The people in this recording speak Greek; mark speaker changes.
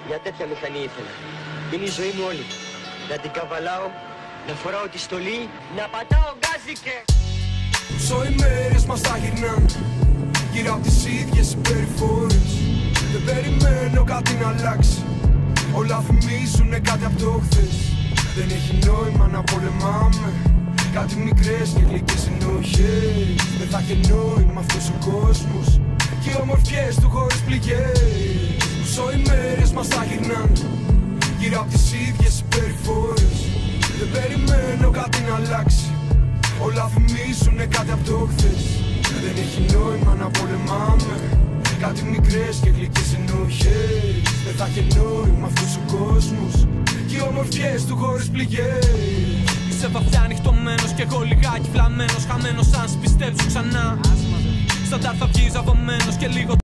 Speaker 1: Μια τέτοια μηχανή ήθελα. Είναι η ζωή μου όλη. Να την καβαλάω, να φοράω τη στολή, να πατάω γκάζικε.
Speaker 2: Όσο οι μέρες μας θα γυρνάν γύρω απ' τις ίδιες συμπεριφορές, δεν περιμένω κάτι να αλλάξει. Όλα θυμίζουνε κάτι απ' το χθες. Δεν έχει νόημα να πολεμάμε κάτι μικρές και γλυκές ενοχές. Δεν θα έχει νόημα αυτός ο κόσμος και οι ομορφιές του χωρίς πληγές. Όσο οι μέρες μας θα γυρνάν γύρω απ' τις ίδιες συμπεριφορές, δεν περιμένω κάτι να αλλάξει. Όλα θυμίζουνε κάτι απ' το χθες. Δεν έχει νόημα να πολεμάμε κάτι μικρές και γλυκές ενοχές. Δεν θα έχει νόημα αυτός ο κόσμος και οι ομορφιές του χωρίς πληγές.
Speaker 3: Είσαι βαθιά ανοιχτωμένος κι εγώ λιγάκι φλαμμένος, χαμένος αν σ' πιστέψω ξανά. Σαν τάρθα βγεις αβωμένος και λίγο